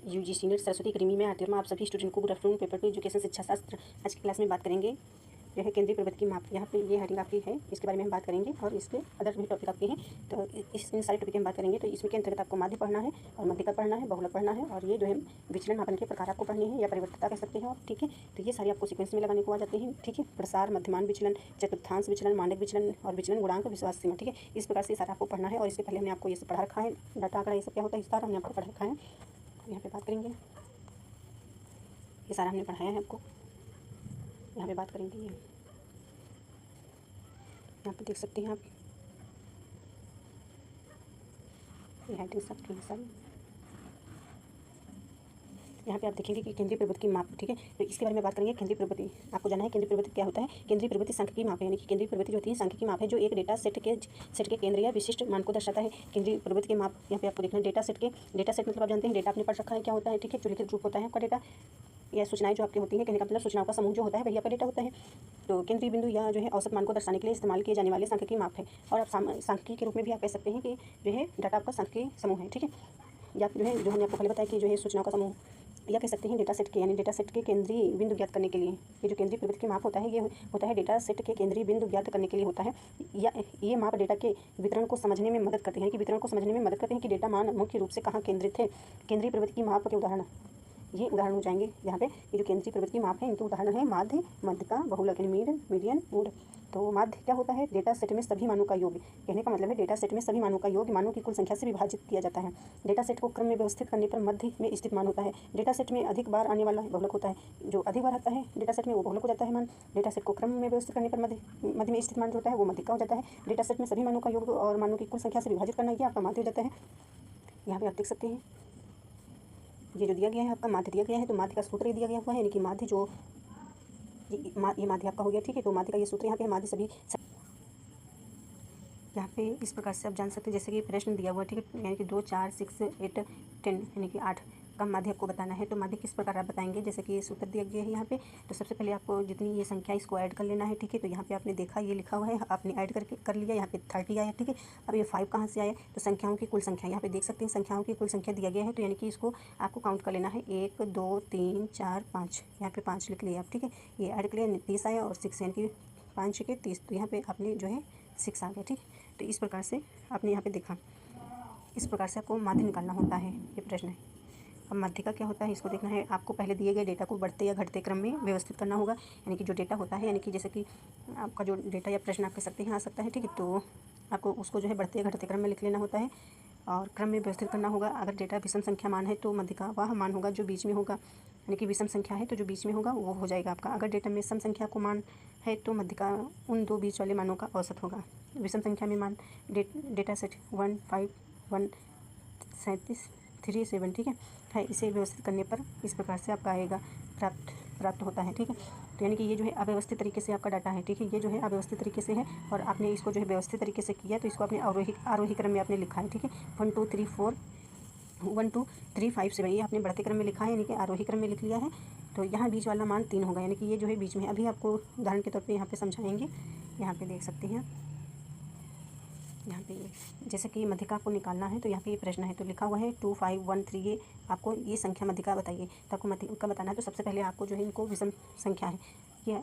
UGC net Saraswati academy में आते हैं। आप सभी स्टूडेंट को good afternoon. Paper two education शिक्षा शास्त्र आज की क्लास में बात करेंगे जो है केंद्रीय प्रवृत्ति की माप। यहाँ पे ये हेडिंग आपकी है, इसके बारे में हम बात करेंगे और इसके अदर भी टॉपिक आपके हैं। तो इन सारे टॉपिक में बात करेंगे। तो इसमें के अंतर्गत आपको माध्य पढ़ना है और मध्यिका पढ़ना है, बहुलक पढ़ना है और ये जो है विचलन मापन के प्रकार आपको पढ़ने हैं या परिवर्तता कह सकते हैं आप, ठीक है। तो ये सारी आपको सीक्वेंस में लगाने को आ जाते हैं, ठीक है। प्रसार, मध्यमान विचलन, चतुर्थांश विचलन, मानक विचलन और विचलन गुणांक, विश्वास सीमा, ठीक है। इस प्रकार से सारा आपको पढ़ना है और इसके पहले हमने आपको ये सब पढ़ा रखा है। डाटा आंकड़ा ये सब क्या होता है, इस सारा हमने आपको पढ़ा रखा है। यहाँ पे बात करेंगे, ये सारा हमने पढ़ाया है आपको। यहाँ पे बात करेंगे, ये यहाँ पे देख सकते हैं आप, ये हेडिंग सब की सारी। यहाँ पे आप देखेंगे कि केंद्रीय प्रवृत्ति की माप, ठीक है। तो इसके बारे में बात करेंगे। केंद्रीय प्रवृत्ति आपको जाना है, केंद्रीय प्रवृत्ति क्या होता है। केंद्रीय प्रवृत्ति सांख्यिकी माप है, यानी कि केंद्रीय प्रवृत्ति जो होती है सांख्यिकी माप है, जो एक डेटा सेट के केंद्र या विशिष्ट मान को दर्शाता है। केंद्रीय प्रवृत्ति के माप यहाँ पे आपको देखना है। डेटा सेट मतलब आप जानते हैं डेटा आपने पढ़ रखा है क्या होता है, ठीक है। जो लिखित रूप होता है आपका डेटा या सूचनाएं जो आपकी होती है, कहने का मतलब सूचनाओं का समूह जो होता है वही आपका डेटा होता है। तो केंद्रीय बिंदु या जो है औसत मान को दर्शाने के लिए इस्तेमाल किए जाने वाले सांख्यिकी माप है। और आप सांख्यिकी के रूप में भी आप कह सकते हैं कि जो है डाटा आपका सांख्यिकी समूह है, ठीक है। या जो है जो हमने आपको पहले बताया कि जो है सूचनाओं का समूह, या कह सकते हैं डेटा सेट के, यानी डेटा सेट के केंद्रीय बिंदु ज्ञात करने के लिए ये जो केंद्रीय प्रवृत्ति की माप होता है, ये होता है डेटा सेट के केंद्रीय बिंदु ज्ञात करने के लिए होता है। या ये माप डेटा के वितरण को समझने में मदद करते हैं, कि वितरण को समझने में मदद करते हैं कि डेटा मान मुख्य रूप से कहाँ केंद्रित है। केंद्रीय प्रवृत्ति की माप के उदाहरण, ये उदाहरण हो जाएंगे यहाँ पे। ये जो केंद्रीय प्रवृत्ति की माप है इनके उदाहरण है माध्य, मध्यिका, बहुलक, मीडियन, मूड। तो माध्य क्या होता है, डेटा सेट में सभी मानों का योग। कहने का मतलब है डेटा सेट में सभी मानों का योग मानों की कुल संख्या से विभाजित किया जाता है। डेटा सेट को क्रम में व्यवस्थित करने पर मध्य में स्थित मान होता है। डेटा सेट में अधिक बार आने वाला बहुलक होता है। जो अधिक बार आता है डेटा सेट में वो बहुलक हो जाता है मान। डेटा सेट को क्रम में व्यवस्थित करने पर मध्य में स्थित मान जो होता है वो मध्यिका हो जाता है। डेटा सेट में सभी मानों का योग और मानों की कुल संख्या से विभाजित करना ये आपका माध्य हो जाता है। यहाँ पे आप देख सकते हैं ये जो दिया गया है आपका माध्य दिया गया है। तो माध्य का सूत्र दिया गया हुआ है, यानी कि माध्य जो ये माध्य आपका हो गया, ठीक है। तो माध्य का ये सूत्र यहाँ पे माध्य सभी यहाँ पे इस प्रकार से आप जान सकते हैं, जैसे कि प्रश्न दिया हुआ है, ठीक है। यानी कि 2, 4, 6, 8, 10 यानी कि 8 का माध्य आपको बताना है। तो माध्य किस प्रकार आप बताएंगे, जैसे कि ये सूत्र दिया गया है यहाँ पे। तो सबसे पहले आपको जितनी ये संख्या इसको ऐड कर लेना है, ठीक है। तो यहाँ पे आपने देखा ये लिखा हुआ है, आपने ऐड करके कर लिया। यहाँ पे 30 आया, ठीक है। अब ये 5 कहाँ से आया, तो संख्याओं की कुल संख्या यहाँ पे देख सकते हैं, संख्याओं की कुल संख्या दिया गया है। तो यानी कि इसको आपको काउंट कर लेना है, 1, 2, 3, 4, 5। यहाँ पे 5 लिख लिया आप, ठीक है। ये ऐड कर लिया, 30 आया और 6 यानी कि 5 के 30। तो यहाँ पे आपने जो है 6 आ गया, ठीक है। तो इस प्रकार से आपने यहाँ पे देखा, इस प्रकार से आपको माध्य निकालना होता है, ये प्रश्न है। अब मध्यिका क्या होता है इसको देखना है। आपको पहले दिए गए डेटा को बढ़ते या घटते क्रम में व्यवस्थित करना होगा, यानी कि जो डेटा होता है, यानी कि जैसे कि आपका जो डेटा या प्रश्न आप कह सकते हैं आ सकता है, ठीक है। तो आपको उसको जो है बढ़ते या घटते क्रम में लिख लेना होता है और क्रम में व्यवस्थित करना होगा। अगर डेटा विषम संख्या मान है तो मध्यिका वह मान होगा जो बीच में होगा, यानी कि विषम संख्या है तो जो बीच में होगा वो हो जाएगा आपका। अगर डेटा में सम संख्या को मान है तो मध्यिका उन दो बीच वाले मानों का औसत होगा। विषम संख्या में मान डेटा सेट 1, 5, 1, 37, 3, 7, ठीक है। इसे व्यवस्थित करने पर इस प्रकार से आपका आएगा प्राप्त होता है, ठीक है। तो यानी कि ये जो है अव्यवस्थित तरीके से आपका डाटा है, ठीक है। ये जो है अव्यवस्थित तरीके से है और आपने इसको जो है व्यवस्थित तरीके से किया, तो इसको आपने आरोही क्रम में आपने लिखा है, ठीक है। 1, 2, 3, 4, 1, 2, 3, 5, 7 ये आपने बढ़ते क्रम में लिखा है, यानी कि आरोही क्रम में लिख लिया है। तो यहाँ बीच वाला मान 3 होगा, यानी कि ये जो है बीच में। अभी आपको उदाहरण के तौर पर यहाँ पर समझाएंगे। यहाँ पर देख सकते हैं यहाँ पे जैसे कि मध्यिका को निकालना है, तो यहाँ पे ये प्रश्न है। तो लिखा हुआ है 2, 5, 1, 3, ये आपको ये संख्या मध्यिका बताइए। तो आपको मध्यिका बताना है, तो सबसे पहले आपको जो है इनको विषम संख्या है, ये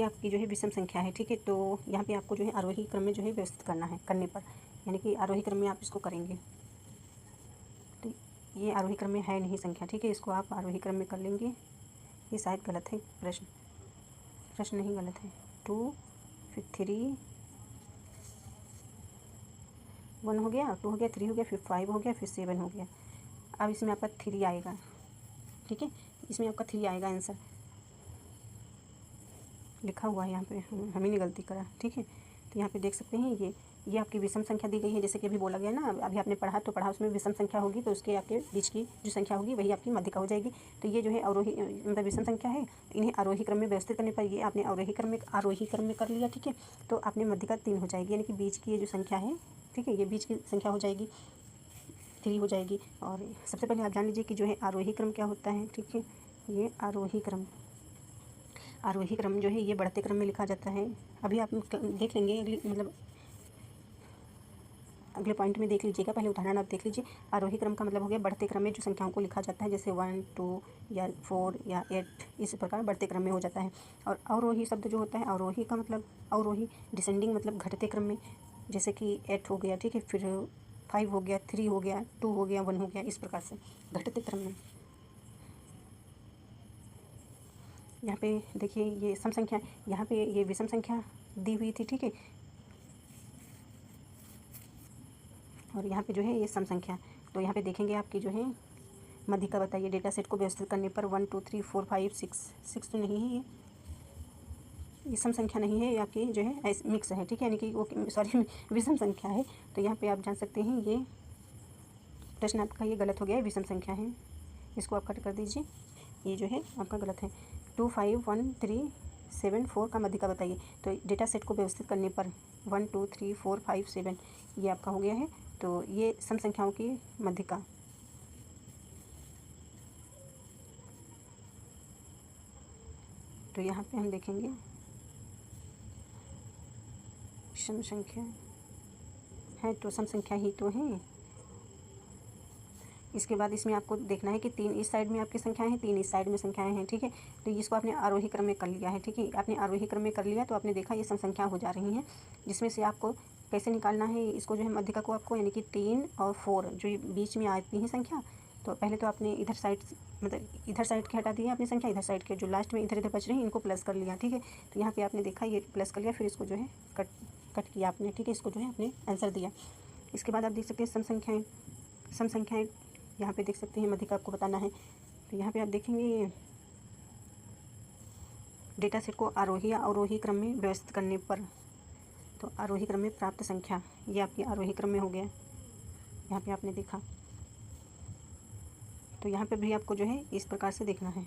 आपकी जो है विषम संख्या है, ठीक है। तो यहाँ पे आपको जो है आरोही क्रम में जो है व्यवस्थित करना है, करने पर यानी कि आरोही क्रम में आप इसको करेंगे। तो ये आरोही क्रम में है नहीं संख्या, ठीक है। इसको आप आरोही क्रम में कर लेंगे। ये शायद गलत है प्रश्न नहीं गलत है। 2, फिर 3, 1 हो गया, 2 हो गया, 3 हो गया, फिर 5 हो गया, फिर 7 हो गया। अब इसमें आपका 3 आएगा, ठीक है। इसमें आपका 3 आएगा आंसर, लिखा हुआ है यहाँ पे, हमें ने गलती करा, ठीक है। तो यहाँ पे देख सकते हैं ये आपकी विषम संख्या दी गई है, जैसे कि अभी बोला गया ना, अभी आपने पढ़ा उसमें विषम संख्या होगी तो उसके आपके बीच की जो संख्या होगी वही आपकी मध्यिका हो जाएगी। तो ये जो है अवरोही मतलब विषम संख्या है, इन्हें आरोही क्रम में व्यवस्थित करने पर ये आपने आरोही क्रम में कर लिया, ठीक है। तो आपने मध्यिका 3 हो जाएगी, यानी कि बीच की ये जो संख्या है, ठीक है, ये बीच की संख्या हो जाएगी, 3 हो जाएगी। और सबसे पहले आप जान लीजिए कि जो है आरोही क्रम क्या होता है, ठीक है। ये आरोही क्रम जो है ये बढ़ते क्रम में लिखा जाता है। अभी आप देख लेंगे अगली मतलब अगले पॉइंट में देख लीजिएगा। पहले उदाहरण आप देख लीजिए। आरोही क्रम का मतलब हो गया बढ़ते क्रम में जो संख्याओं को लिखा जाता है, जैसे 1 2 या 4 या 8, इस प्रकार बढ़ते क्रम में हो जाता है। और अवरोही शब्द जो होता है, अवरोही का मतलब अवरोही, डिसेंडिंग मतलब घटते क्रम में, जैसे कि 8 हो गया, ठीक है, फिर 5 हो गया, 3 हो गया, 2 हो गया, 1 हो गया, इस प्रकार से घटते क्रम में। यहाँ पे देखिए ये सम संख्या, यहाँ पे ये विषम संख्या दी हुई थी, ठीक है, और यहाँ पे जो है ये सम संख्या। तो यहाँ पे देखेंगे आपकी जो है मध्यिका बताइए। डेटा सेट को व्यवस्थित करने पर 1 2 3 4 5 6 तो नहीं है, ये सम संख्या नहीं है, ये आपकी जो है मिक्स है, ठीक है, यानी कि वो सॉरी विषम संख्या है। तो यहाँ पे आप जान सकते हैं ये प्रश्न आपका ये गलत हो गया है, विषम संख्या है, इसको आप कट कर दीजिए, ये जो है आपका गलत है। 2 5 1 3 7 4 का मध्यिका बताइए। तो डेटा सेट को व्यवस्थित करने पर 1 2 3 4 5 7 ये आपका हो गया है। तो ये सम संख्याओं की मध्यिका। तो यहाँ पे हम देखेंगे सम संख्या है, तो सम संख्या ही तो है। इसके बाद इसमें आपको देखना है कि 3 इस साइड में आपकी संख्याएं हैं, 3 इस साइड में संख्याएं हैं, ठीक है। तो इसको आपने आरोही क्रम में कर लिया है, ठीक है, आपने आरोही क्रम में कर लिया तो आपने देखा ये सम संख्या हो जा रही हैं, जिसमें से आपको कैसे निकालना है इसको, जो है मध्यिका को आपको, यानी कि 3 और 4 जो बीच में आती हैं संख्या, तो पहले तो आपने इधर साइड मतलब इधर साइड के हटा दिया आपने संख्या, इधर साइड के जो लास्ट में इधर इधर बच रही हैं इनको प्लस कर लिया, ठीक है। तो यहाँ पे आपने देखा ये प्लस कर लिया, फिर इसको जो है कट किया आपने, ठीक है, इसको जो है आपने आंसर दिया। इसके बाद आप देख सकते हैं सम संख्याएँ यहाँ पे देख सकते हैं, मध्यिका आपको बताना है। तो यहाँ पे आप देखेंगे डेटा सेट को आरोही या अवरोही क्रम में व्यवस्थित करने पर, तो आरोही क्रम में प्राप्त संख्या ये आपकी आरोही क्रम में हो गया, यहाँ पे आपने देखा। तो यहाँ पे भी आपको जो है इस प्रकार से देखना है,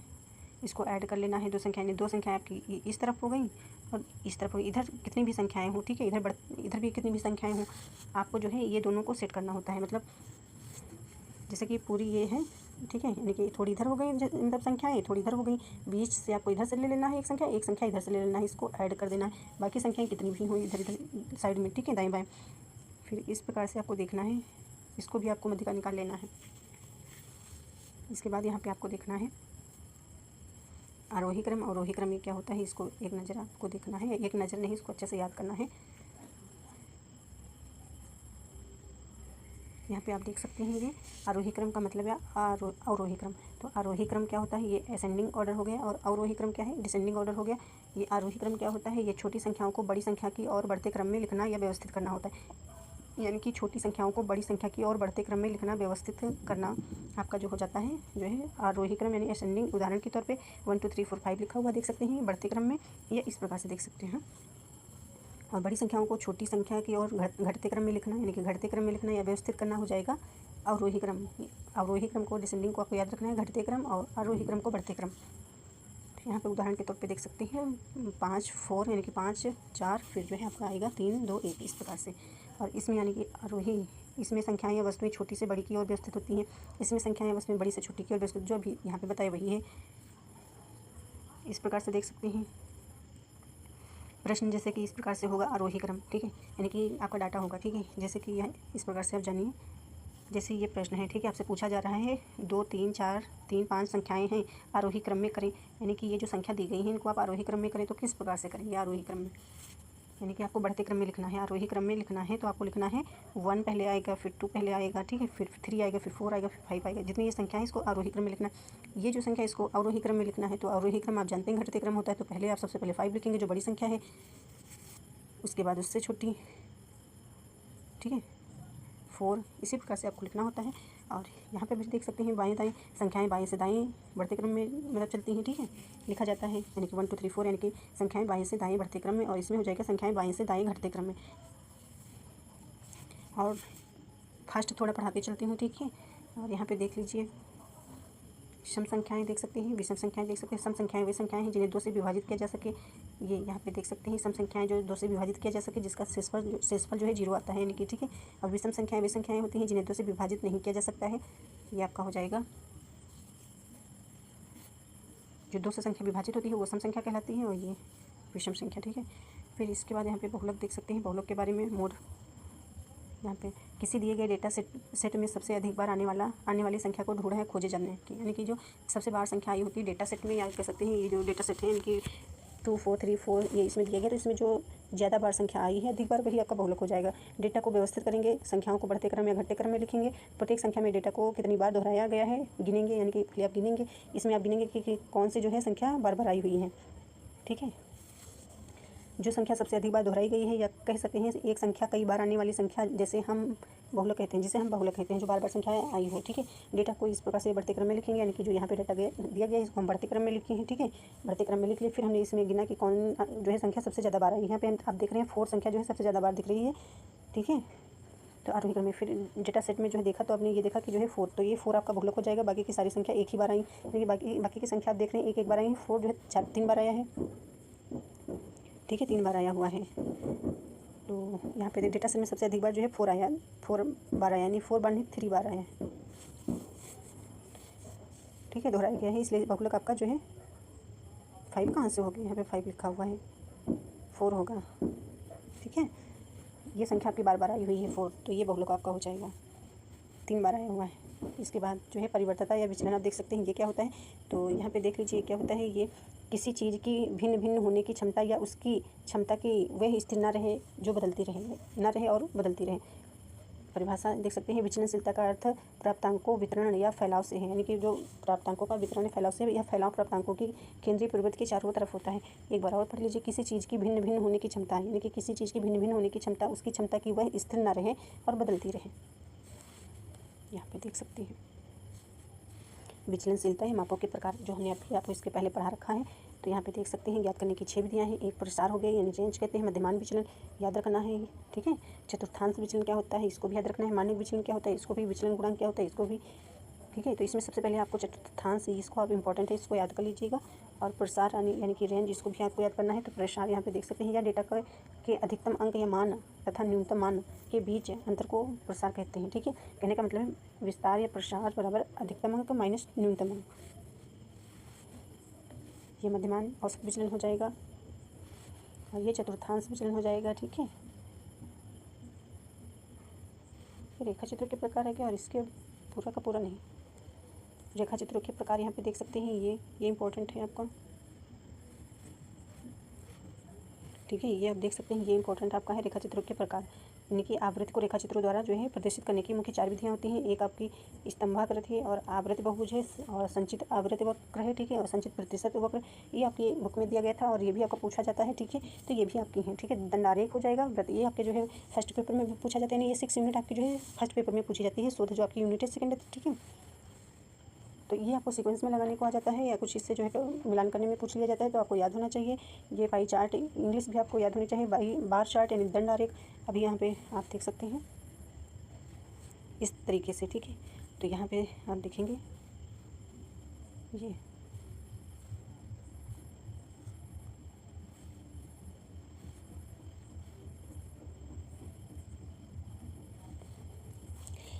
इसको ऐड कर लेना है, दो संख्याएं आपकी इस तरफ हो गई और इस तरफ हो गई, इधर कितनी भी संख्याएं हो, ठीक है, इधर भी कितनी भी संख्याएं हो, आपको जो है ये दोनों को सेट करना होता है। मतलब जैसे कि पूरी ये है, ठीक है, यानी कि थोड़ी इधर हो गई, मतलब संख्याएं थोड़ी इधर हो गई, बीच से आपको इधर से ले लेना है एक संख्या इधर से ले लेना है, इसको ऐड कर देना है, बाकी संख्याएं कितनी भी हुई इधर इधर साइड में, ठीक है, दाएं बाएं। फिर इस प्रकार से आपको देखना है, इसको भी आपको मध्यिका निकाल लेना है। इसके बाद यहाँ पे आपको देखना है आरोही क्रम अवरोही क्रम में क्या होता है, इसको एक नज़र आपको देखना है, एक नज़र नहीं, इसको अच्छे से याद करना है। यहाँ पे आप देख सकते हैं ये आरोही क्रम का मतलब है अवरोही क्रम। तो आरोही क्रम क्या होता है, ये असेंडिंग ऑर्डर हो गया, और अवरोही क्रम क्या है, डिसेंडिंग ऑर्डर हो गया। ये आरोही क्रम क्या होता है, ये छोटी संख्याओं को बड़ी संख्या की और बढ़ते क्रम में लिखना या व्यवस्थित करना होता है, यानी कि छोटी संख्याओं को बड़ी संख्या की और बढ़ते क्रम में लिखना व्यवस्थित करना आपका जो हो जाता है जो है आरोही क्रम, यानी असेंडिंग। उदाहरण के तौर पे 1 2 3 4 5 लिखा हुआ देख सकते हैं बढ़ते क्रम में, ये इस प्रकार से देख सकते हैं। और बड़ी संख्याओं को छोटी संख्या की और घटते क्रम में लिखना, यानी कि घटते क्रम में लिखना या व्यवस्थित करना हो जाएगा अवरोही क्रम। अवरोही क्रम को, डिसेंडिंग को आपको याद रखना है, घटते क्रम, और आरोही क्रम को बढ़ते क्रम। यहाँ पे उदाहरण के तौर पे देख सकते हैं 5 4, यानी कि 5 4, फिर जो है आपका आएगा 3 2 1, इस प्रकार से। और इसमें यानी कि आरोही, इसमें संख्याएं या वस्तुएं छोटी से बड़ी की ओर व्यवस्थित होती हैं, इसमें संख्याएं वस्तुएं बड़ी से छोटी की ओर व्यवस्थित, जो भी यहाँ पे बताया वही है, इस प्रकार से देख सकते हैं। प्रश्न जैसे कि इस प्रकार से होगा आरोही क्रम, ठीक है, यानी कि आपका डाटा होगा, ठीक है, जैसे कि यह इस प्रकार से आप जानिए। जैसे ये प्रश्न है, ठीक है, आपसे पूछा जा रहा है 2 3 4 3 5 संख्याएं हैं, आरोही क्रम में करें, यानी कि ये जो संख्या दी गई है इनको आप आरोही क्रम में करें, तो किस प्रकार से करेंगे आरोही क्रम में, यानी कि आपको बढ़ते क्रम में लिखना है, आरोही क्रम में लिखना है, तो आपको लिखना है 1 पहले आएगा, फिर 2 पहले आएगा, ठीक है, फिर 3 आएगा, फिर 4 आएगा, फिर 5 आएगा, जितनी ये संख्या है इसको आरोही क्रम में लिखना है। ये जो संख्या इसको अवरोही क्रम में लिखना है, तो अवरोही क्रम आप जानते हैं घटते क्रम होता है, तो पहले आप सबसे पहले 5 लिखेंगे जो बड़ी संख्या है, उसके बाद उससे छोटी, ठीक है, 4, इसी प्रकार से आपको लिखना होता है। और यहाँ पे भी देख सकते हैं बाएं दाएं संख्याएं बाएं से दाएं बढ़ते क्रम में मतलब चलती हैं, ठीक है, लिखा जाता है, यानी कि 1 2 3 4, यानी कि संख्याएं बाएं से दाएं बढ़ते क्रम में, और इसमें हो जाएगा संख्याएं बाएं से दाएं घटते क्रम में। और फास्ट थोड़ा पढ़ाते चलती हूँ, ठीक है। और यहाँ पे देख लीजिए सम संख्याएं देख सकते हैं, विषम संख्याएं देख सकते हैं। सम संख्याएं वे संख्याएं हैं जिन्हें 2 से विभाजित किया जा सके, ये यहाँ पे देख सकते हैं सम संख्याएं जो 2 से विभाजित किया जा सके, जिसका शेषफल जो है 0 आता है, यानी कि, ठीक है। और विषम संख्याएं वे संख्याएं होती हैं जिन्हें 2 से विभाजित नहीं किया जा सकता है, ये आपका हो जाएगा, जो 2 से संख्या विभाजित होती है वो सम संख्या कहलाती है, और ये विषम संख्या, ठीक है। फिर इसके बाद यहाँ पे बहुलक देख सकते हैं, बहुलक के बारे में मोड यहाँ पे किसी दिए गए डेटा सेट में सबसे अधिक बार आने वाली संख्या को ढूंढा है खोजे जाने की, यानी कि जो सबसे बार संख्या आई होती है डेटा सेट में, या कह सकते हैं ये जो डेटा सेट है इनकी 2 4 3 4 ये इसमें दिया गया, तो इसमें जो ज़्यादा बार संख्या आई है अधिक बार वही आपका बहुलक हो जाएगा। डेटा को व्यवस्थित करेंगे, संख्याओं को बढ़ते क्रम या घटते क्रम में लिखेंगे। प्रत्येक संख्या में डेटा को कितनी बार दोहराया गया है गिनेंगे, यानी कि आप गिनेंगे, इसमें आप गिनेंगे कि कौन सी जो है संख्या बार बार आई हुई है। ठीक है, जो संख्या सबसे अधिक बार दोहराई गई है, या कह सकते हैं एक संख्या कई बार आने वाली संख्या जैसे हम बहुलक कहते हैं, जिसे हम बहुलक कहते हैं, जो बार बार संख्या आई हो। ठीक है, डेटा को इस प्रकार से बढ़ते क्रम में लिखेंगे, यानी कि जो यहाँ पे डेटा दिया गया है इसको हम बढ़ते क्रम में लिखे हैं। ठीक है, बढ़ते क्रम में लिख लिए, फिर हमने इसमें गिना कि कौन जो है संख्या सबसे ज़्यादा बार आई। यहाँ पे आप देख रहे हैं 4 संख्या जो है सबसे ज़्यादा बार दिख रही है। ठीक है, तो आरोही क्रम में फिर डेटा सेट में जो है देखा, तो आपने ये देखा कि जो है 4, तो ये 4 आपका बहुलक हो जाएगा। बाकी की सारी संख्या एक ही बार आई, देखिए बाकी की संख्या आप देख रहे हैं एक बार आई है। 4 जो है 3 बार आया है। ठीक है, 3 बार आया हुआ है। तो यहाँ पे डेटा सेट में सबसे अधिक बार जो है 4 आया, 4 बार आया, यानी 4 बार नहीं 3 बार आया है। ठीक है, दोहराया गया है, इसलिए बहुलक आपका जो है 5 कहाँ से हो गया, यहाँ पे 5 लिखा हुआ है, 4 होगा। ठीक है, ये संख्या आपकी बार बार आई हुई है 4, तो ये बहुलक आपका हो जाएगा, 3 बार आया हुआ है। इसके बाद जो है परिवर्तता या विचलन आप देख सकते हैं ये क्या होता है, तो यहाँ पे देख लीजिए क्या होता है। ये किसी चीज़ की भिन्न भिन्न होने की क्षमता या उसकी क्षमता की वह स्थिर ना रहे जो बदलती रहे, ना रहे और बदलती रहे। परिभाषा देख सकते हैं, विचलनशीलता का अर्थ प्राप्तांकों वितरण या फैलाव से है, यानी कि जो प्राप्तांकों का वितरण या फैलाव से, या फैलाव प्राप्तांकों की केंद्रीय प्रवृत्ति के चारों तरफ होता है। एक बार और पढ़ लीजिए, किसी चीज़ की भिन्न भिन्न होने की क्षमता, यानी कि किसी चीज़ की भिन्न भिन्न होने की क्षमता, उसकी क्षमता की वह स्थिर ना रहे और बदलती रहे। यहाँ पे देख सकते हैं विचलनशीलता है मापों के प्रकार, जो हमने अभी आपको इसके पहले पढ़ा रखा है। तो यहाँ पे देख सकते हैं ज्ञात करने की 6 विधियाँ हैं। एक प्रसार हो गया, यानी रेंज कहते हैं। मध्यमान विचलन याद रखना है। ठीक है, चतुर्थांश विचलन क्या होता है इसको भी याद रखना है। मानक विचलन क्या होता है इसको भी, विचलन गुणांक क्या होता है इसको भी। ठीक है, तो इसमें सबसे पहले आपको चतुर्थांश, इसको आप इंपॉर्टेंट है, इसको याद कर लीजिएगा। और प्रसार यानी कि रेंज, इसको भी आपको याद करना है। तो प्रसार यहाँ पे देख सकते हैं, या डेटा के अधिकतम अंक या मान तथा न्यूनतम मान के बीच अंतर को प्रसार कहते हैं। ठीक है, कहने का मतलब है विस्तार या प्रसार बराबर अधिकतम अंक माइनस न्यूनतम अंक। ये मध्यमान औसत विचलन हो जाएगा और ये चतुर्थांश विचलन हो जाएगा। ठीक है, ये रेखा चित्र के प्रकार है क्या, और इसके पूरा का पूरा नहीं। रेखा चित्रों के प्रकार यहाँ पे देख सकते हैं, ये इंपॉर्टेंट है आपका। ठीक है, ये आप देख सकते हैं, ये इंपॉर्टेंट आपका है। रेखा चित्रों के प्रकार, यानी कि आवृत्ति को रेखा चित्रों द्वारा जो है प्रदर्शित करने की मुख्य 4 विधियाँ होती हैं। एक आपकी स्तंभाकृति है, और आवृत्ति बहुभुज है, और संचित आवृत्ति वक्र है। ठीक है, और संचित प्रतिशत वक्र, ये आपकी बुक में दिया गया था और ये भी आपका पूछा जाता है। ठीक है, तो ये भी आपकी हैं। ठीक है, दंडारेख हो जाएगा। ये आपके जो है फर्स्ट पेपर में भी पूछा जाता है, ये 6 यूनिट आपकी जो है फर्स्ट पेपर में पूछी जाती है। शोध जो आपकी यूनिट है सेकेंड है। ठीक है, तो ये आपको सीक्वेंस में लगाने को आ जाता है, या कुछ इससे जो है मिलान करने में पूछ लिया जाता है, तो आपको याद होना चाहिए। ये पाई चार्ट इंग्लिश भी आपको याद होनी चाहिए। बार चार्ट यानी दंड आरेख, अभी यहाँ पे आप देख सकते हैं इस तरीके से। ठीक है, तो यहाँ पे आप देखेंगे ये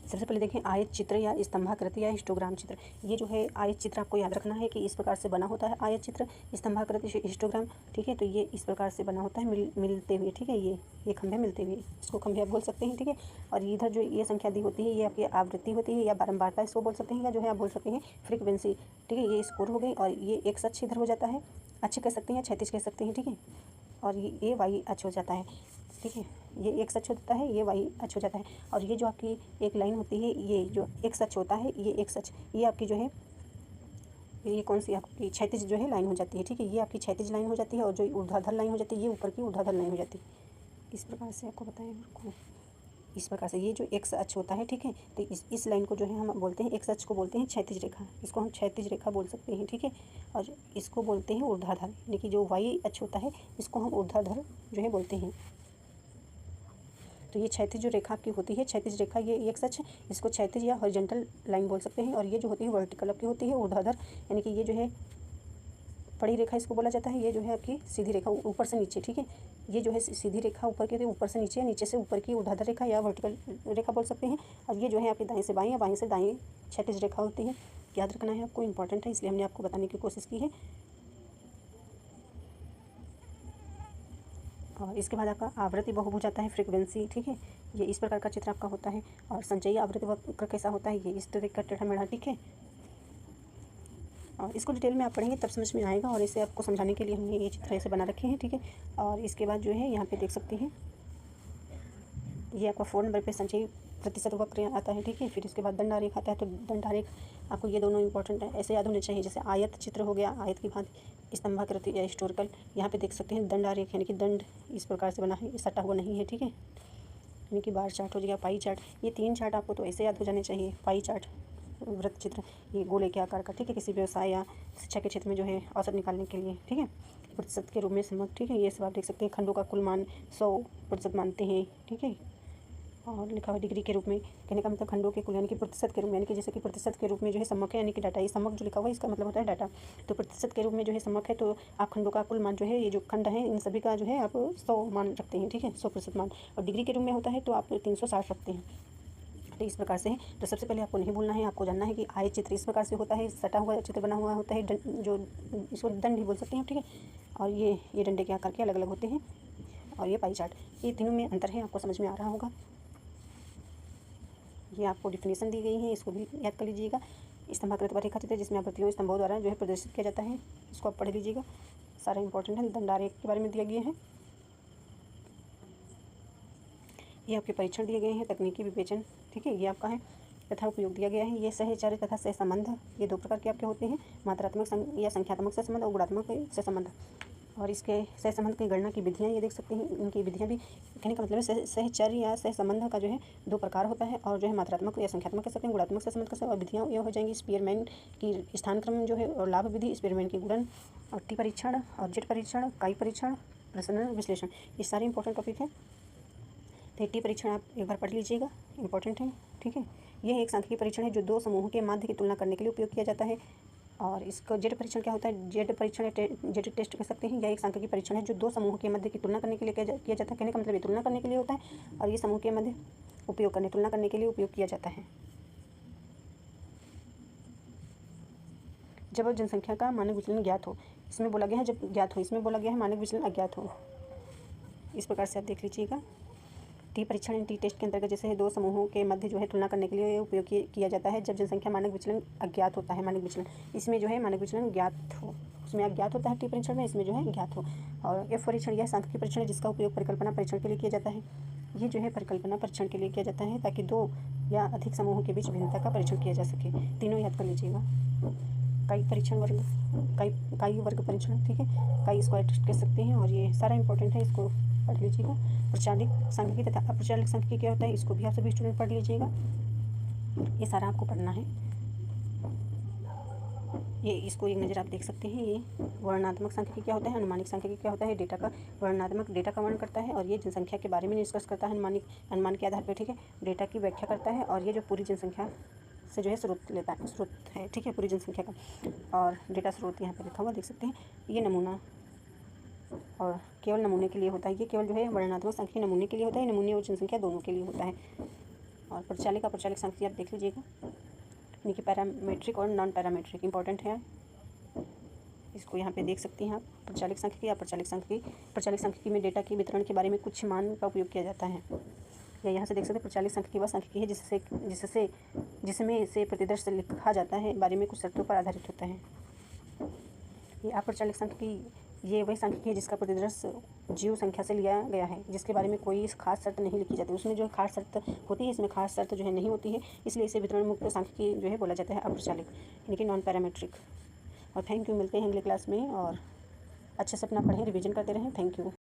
सबसे पहले देखें आयत चित्र या स्तंभाकृति या हिस्टोग्राम चित्र। ये जो है आयत चित्र आपको याद रखना है कि इस प्रकार से बना होता है आयत चित्र, स्तंभाकृति, हिस्टोग्राम। ठीक है, तो ये इस प्रकार से बना होता है मिलते हुए। ठीक है, ये खंभे मिलते हुए, इसको खंभे आप बोल सकते हैं। ठीक है, और इधर जो ये संख्या दी होती है ये आपकी आवृत्ति होती है या बारंबारता इसको बोल सकते हैं, या जो है आप बोल सकते हैं फ्रीक्वेंसी। ठीक है, ये स्कोर हो गई, और ये एक अक्ष इधर हो जाता है, अक्ष कह सकते हैं, क्षैतिज कह सकते हैं। ठीक है, और ये वाई अक्ष हो जाता है। ठीक है, ये एक्स अक्ष होता है, ये वाई अक्ष हो जाता है। और ये जो आपकी एक लाइन होती है, ये जो एक्स अक्ष होता है, ये एक्स अक्ष, ये आपकी जो है ये कौन सी आपकी क्षैतिज जो है लाइन हो जाती है। ठीक है, ये आपकी क्षैतिज लाइन हो जाती है, और जो ऊर्ध्वाधर लाइन हो जाती है ये ऊपर की ऊर्ध्वाधर लाइन हो जाती है। इस प्रकार से आपको बताएं आपको, इस प्रकार से ये जो एक्स अक्ष होता है। ठीक है, तो इस लाइन को जो है हम बोलते हैं, एक्स अक्ष को बोलते हैं क्षैतिज रेखा, इसको हम क्षैतिज रेखा बोल सकते हैं। ठीक है, और इसको बोलते हैं ऊर्ध्वाधर, यानी कि जो वाई अक्ष होता है इसको हम ऊर्ध्वाधर जो है बोलते हैं। तो ये क्षैतिज जो रेखा आपकी होती है, क्षैतिज रेखा, ये एक्स अक्ष, इसको क्षैतिज या हॉरिजॉन्टल लाइन बोल सकते हैं। और ये जो होती है वर्टिकल आपकी होती है ऊर्ध्वाधर, यानी कि ये जो है पड़ी रेखा इसको बोला जाता है। ये जो है आपकी सीधी रेखा ऊपर से नीचे। ठीक है, ये जो है सीधी रेखा ऊपर की होती है, ऊपर से नीचे, नीचे से ऊपर की ऊर्ध्वाधर रेखा या वर्टिकल रेखा बोल सकते हैं। और ये जो है आपकी दाएं से बाएं या बाएं से दाएं क्षैतिज रेखा होती है। याद रखना है आपको, इंपॉर्टेंट है, इसलिए हमने आपको बताने की कोशिश की है। और इसके बाद आपका आवृत्ति बहुभुज आता है, फ्रीक्वेंसी, ठीक है। ये इस प्रकार का चित्र आपका होता है। और संचयी आवृत्ति वक्र कैसा होता है, ये इस तरह का टेढ़ा मेढ़ा, ठीक है। और इसको डिटेल में आप पढ़ेंगे तब समझ में आएगा, और इसे आपको समझाने के लिए हमने ये चित्र ऐसे बना रखे हैं, ठीक है। और इसके बाद जो है यहाँ पे देख सकते हैं, ये आपका 4 नंबर पे संचयी प्रतिशत वक्र आता है, ठीक है। फिर इसके बाद दंडारेख आता है। तो दंडारेख आपको ये दोनों इंपॉर्टेंट है, ऐसे याद होने चाहिए। जैसे आयत चित्र हो गया, आयत की भांति स्तंभाकृति या हिस्टोरिकल। यहाँ पे देख सकते हैं दंडारेख यानी कि दंड इस प्रकार से बना है, सटा हुआ नहीं है, ठीक है। यानी कि बार चार्ट हो जाएगा, पाई चार्ट। ये 3 चार्ट आपको तो ऐसे याद हो जाने चाहिए। पाई चार्ट, वृत्त चित्र, ये गोले के आकार का, ठीक है। किसी व्यवसाय या शिक्षा के क्षेत्र में जो है औसत निकालने के लिए, ठीक है। प्रतिशत के रूप में समक, ठीक है। ये सब आप देख सकते हैं। खंडों का कुल मान 100% मानते हैं, ठीक है। और लिखा हुआ डिग्री के रूप में, कहने का मतलब खंडों के कुल यानी कि प्रतिशत के रूप में, यानी कि जैसे कि प्रतिशत के रूप में जो है समक है, यानी कि डाटा। ये समक जो लिखा हुआ है इसका मतलब होता है डाटा। तो प्रतिशत के रूप में जो है समक है, तो आप खंडों का कुल मान जो है, ये जो खंड है इन सभी का जो है आप 100 मान रखते हैं, ठीक है, 100% मान। और डिग्री के रूप में होता है तो आप 360 रखते हैं। तो इस प्रकार से है। तो सबसे पहले आपको नहीं भूलना है, आपको जानना है कि आयत चित्र इस प्रकार से होता है, सटा हुआ चित्र बना हुआ होता है, जो इसको दंड भी बोल सकते हैं, ठीक है। और ये डंडे के आकार के अलग अलग होते हैं। और ये पाई चार्ट, ये तीनों में अंतर है, आपको समझ में आ रहा होगा। ये आपको डिफिनेशन दी गई है, इसको भी याद कर लीजिएगा। स्तंभाकृति रेखा चित्र जिसमें आकृतियों स्तंभों द्वारा जो है प्रदर्शित किया जाता है, इसको आप पढ़ लीजिएगा, सारा इंपॉर्टेंट है। दंडारेख के बारे में दिया गया है। ये आपके परीक्षण दिए गए हैं, तकनीकी विवेचन, ठीक है, ये आपका है। तथा उपयोग दिया गया है। ये सहचर्य तथा सहसंबंध, ये 2 प्रकार के आपके होते हैं, मात्रात्मक या संख्यात्मक सहसंबंध और गुणात्मक सहसंबंध। और इसके सहसंबंध की गणना की विधियाँ ये देख सकते हैं। इनकी विधियाँ भी, कहने का मतलब है सहचर्य या सहसंबंध का जो है 2 प्रकार होता है, और जो है मात्रात्मक या संख्यात्मक कह सकते हैं, गुणात्मक सहसंबंध का। और विधियाँ ये हो जाएंगी स्पीयरमैन की स्थान क्रम जो है, और लाभ विधि, स्पीयरमैन की गुणन, और टी परीक्षण, और जेट परीक्षण, काई परीक्षण, प्रसन्न विश्लेषण, ये सारे इंपॉर्टेंट टॉपिक है। तो टी परीक्षण आप एक बार पढ़ लीजिएगा, इंपॉर्टेंट है, ठीक है। यह एक सांख्यिकीय परीक्षण है जो 2 समूहों के माध्य की तुलना करने के लिए उपयोग किया जाता है। और इसका जेड परीक्षण क्या होता है, जेड परीक्षण जेड टेस्ट कह सकते हैं। यह एक सांख्यिकीय परीक्षण है जो 2 समूहों के मध्य की तुलना करने के लिए किया जाता है। कहने का मतलब ये तुलना करने के लिए होता है, और ये समूह के मध्य तुलना करने के लिए उपयोग किया जाता है। जब जनसंख्या का मानक विचलन ज्ञात हो, इसमें बोला गया है जब ज्ञात हो, इसमें बोला गया है मानक विचलन अज्ञात हो। इस प्रकार से आप देख लीजिएगा। टी परीक्षण टी टेस्ट के अंतर्गत जैसे 2 समूहों के मध्य जो है तुलना करने के लिए उपयोग किया जाता है जब जनसंख्या मानक विचलन अज्ञात होता है। मानक विचलन, इसमें जो है मानक विचलन ज्ञात हो, उसमें अज्ञात होता है टी परीक्षण में, इसमें जो है ज्ञात हो। और एफ परीक्षण यह सांख्यिकीय परीक्षण है जिसका उपयोग परिकल्पना परीक्षण के लिए किया जाता है। ये जो है परिकल्पना परीक्षण के लिए किया जाता है ताकि 2 या अधिक समूहों के बीच भिन्नता का परीक्षण किया जा सके। तीनों याद कर लीजिएगा। काई परीक्षण वर्ग, काई वर्ग परीक्षण, ठीक है, काई स्क्वायर टेस्ट कह सकते हैं। और ये सारा इंपॉर्टेंट है, इसको पढ़ लीजिएगा। प्रचालित सांख्यिकी तथा अप्रचालित सांख्यिकी क्या होता है, इसको भी आप सभी स्टूडेंट पढ़ लीजिएगा। ये सारा आपको पढ़ना है। ये इसको एक नज़र आप देख सकते हैं। ये वर्णनात्मक सांख्यिकी क्या होता है, अनुमानिक सांख्यिकी क्या होता है, डेटा का वर्णनात्मक डेटा का वर्णन करता है, और ये जनसंख्या के बारे में निष्कर्ष करता है अनुमान के आधार पर, ठीक है, डेटा की व्याख्या करता है। और ये जो पूरी जनसंख्या से जो है स्रोत लेता है, स्रोत है, ठीक है, पूरी जनसंख्या का। और डेटा स्रोत यहाँ पर लिखा हुआ देख सकते हैं। ये नमूना और केवल नमूने के लिए होता है, ये केवल जो है वर्णनात्मक सांख्यिकी नमूने के लिए होता है, नमूने और जनसंख्या दोनों के लिए होता है। और प्रचालित अप्रचालित सांख्यिकी आप देख लीजिएगा, यानी कि पैरामीट्रिक और नॉन पैरामीट्रिक इंपॉर्टेंट है, इसको यहाँ पे देख सकते हैं आप। प्रचालित सांख्यिकी, अप्रचालित सांख्यिकी। प्रचालित सांख्यिकी में डेटा के वितरण के बारे में कुछ मान का उपयोग किया जाता है। या यहाँ से देख सकते हैं प्रचालित सांख्यिकी वह सांख्यिकी है जिसमें से प्रतिदर्श से लिखा जाता है बारे में कुछ शर्तों पर आधारित होता है। ये अप्रचालित सांख्यिकी, ये वही सांख्यिकी है जिसका प्रतिदर्श जीव संख्या से लिया गया है, जिसके बारे में कोई खास शर्त नहीं लिखी जाती, उसमें जो खास शर्त होती है, इसमें खास शर्त जो है नहीं होती है, इसलिए इसे वितरण मुक्त सांख्यिकी जो है बोला जाता है, अप्रचालित यानी कि नॉन पैरामीट्रिक। और थैंक यू, मिलते हैं अगले क्लास में, और अच्छे से अपना पढ़ें, रिवीजन करते रहें। Thank you.